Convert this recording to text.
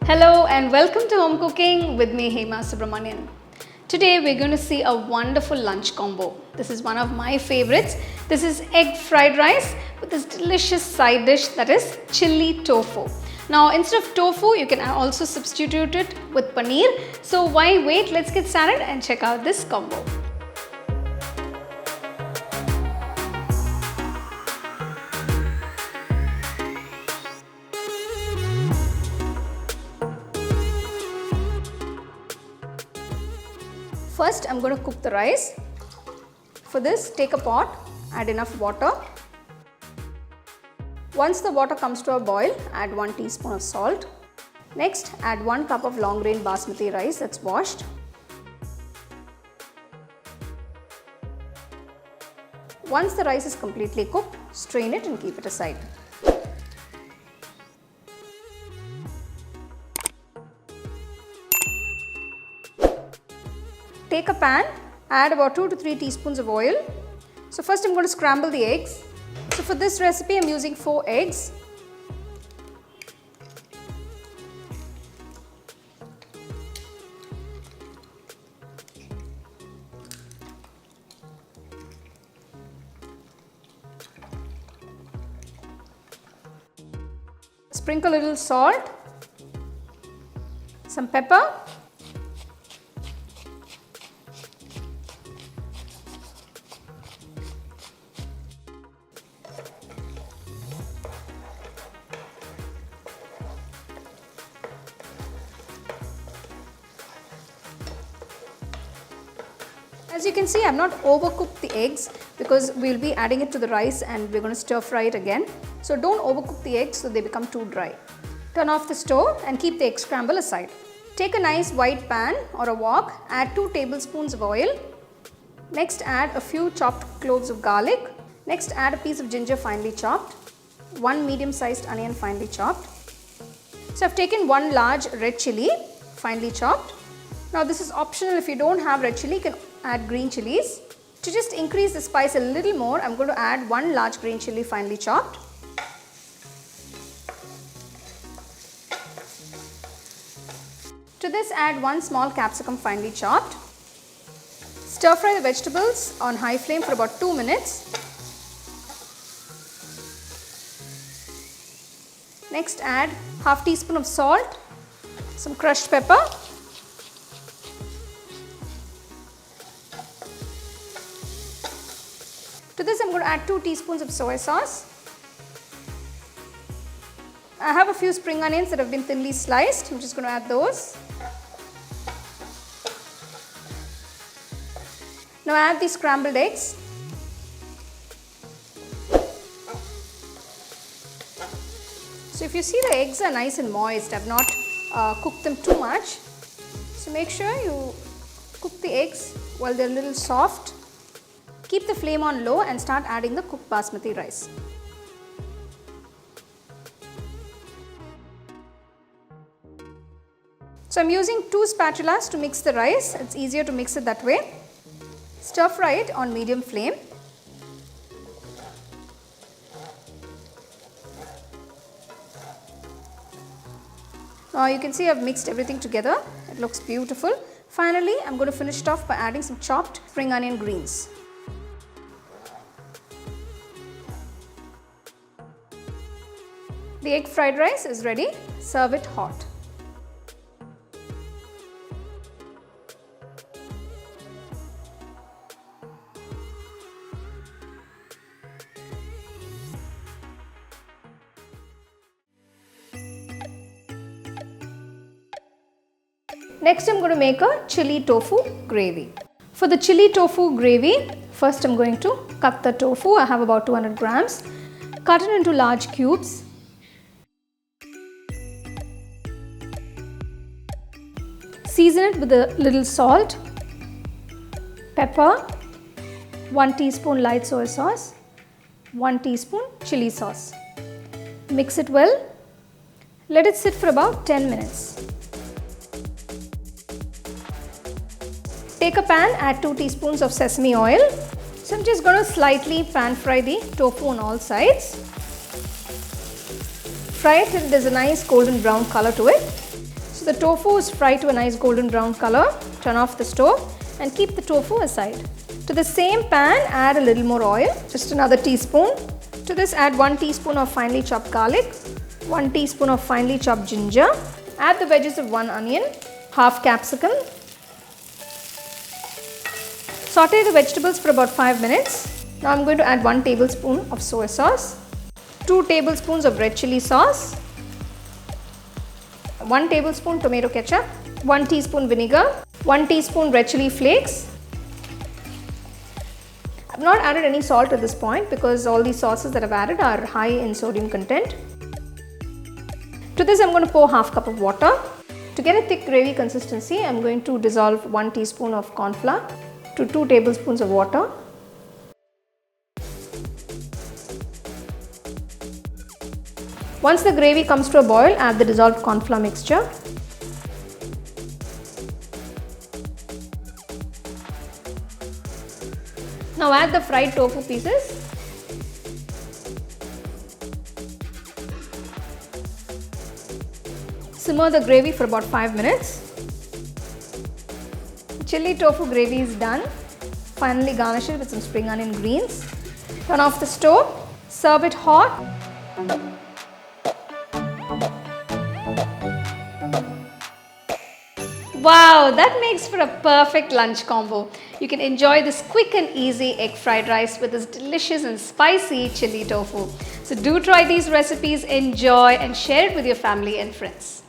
Hello and welcome to Home Cooking with me, Hema Subramanian. Today we're going to see a wonderful lunch combo. This is one of my favorites. This is egg fried rice with this delicious side dish that is chili tofu. Now instead of tofu, you can also substitute it with paneer. So why wait? Let's get started and check out this combo. First, I'm going to cook the rice. For this, take a pot, add enough water. Once the water comes to a boil, add 1 teaspoon of salt. Next, add 1 cup of long grain basmati rice that's washed. Once the rice is completely cooked, strain it and keep it aside. Take a pan, add about 2 to 3 teaspoons of oil. So first I'm going to scramble the eggs. So for this recipe I'm using 4 eggs. Sprinkle a little salt, some pepper, as you can see, I have not overcooked the eggs because we will be adding it to the rice and we are going to stir fry it again. So don't overcook the eggs so they become too dry. Turn off the stove and keep the egg scramble aside. Take a nice white pan or a wok, add 2 tablespoons of oil. Next add a few chopped cloves of garlic. Next add a piece of ginger finely chopped, 1 medium-sized onion finely chopped. So I've taken 1 large red chilli finely chopped. Now this is optional. If you don't have red chilli, you can add green chilies. To just increase the spice a little more, I'm going to add 1 large green chilli finely chopped. To this add 1 small capsicum finely chopped. Stir fry the vegetables on high flame for about 2 minutes. Next add half teaspoon of salt, some crushed pepper, to this I'm going to add 2 teaspoons of soy sauce. I have a few spring onions that have been thinly sliced. I'm just going to add those. Now add the scrambled eggs. So if you see, the eggs are nice and moist. I have not cooked them too much. So make sure you cook the eggs while they're a little soft. Keep the flame on low and start adding the cooked basmati rice. So I'm using 2 spatulas to mix the rice. It's easier to mix it that way. Stir fry it on medium flame. Now you can see I've mixed everything together. It looks beautiful. Finally, I'm going to finish it off by adding some chopped spring onion greens. The egg fried rice is ready. Serve it hot. Next I'm going to make a chili tofu gravy. For the chili tofu gravy, first I'm going to cut the tofu. I have about 200 grams. Cut it into large cubes. Season it with a little salt, pepper, 1 teaspoon light soy sauce, 1 teaspoon chili sauce. Mix it well. Let it sit for about 10 minutes. Take a pan, add 2 teaspoons of sesame oil. So I'm just going to slightly pan fry the tofu on all sides. Fry it till there's a nice golden brown color to it. So the tofu is fried to a nice golden brown color. Turn off the stove and keep the tofu aside. To the same pan, add a little more oil, just another teaspoon. To this, add 1 teaspoon of finely chopped garlic, 1 teaspoon of finely chopped ginger. Add the veggies of 1 onion, half capsicum. Saute the vegetables for about 5 minutes. Now I'm going to add 1 tablespoon of soy sauce, 2 tablespoons of red chili sauce, 1 tablespoon tomato ketchup, 1 teaspoon vinegar, 1 teaspoon red chili flakes. I've not added any salt at this point because all these sauces that I've added are high in sodium content. To this I'm going to pour half cup of water. To get a thick gravy consistency, I'm going to dissolve 1 teaspoon of corn flour to 2 tablespoons of water. Once the gravy comes to a boil, add the dissolved corn flour mixture. Now add the fried tofu pieces. Simmer the gravy for about 5 minutes. Chili tofu gravy is done. Finally garnish it with some spring onion greens. Turn off the stove. Serve it hot. Wow, that makes for a perfect lunch combo. You can enjoy this quick and easy egg fried rice with this delicious and spicy chili tofu. So do try these recipes, enjoy and share it with your family and friends.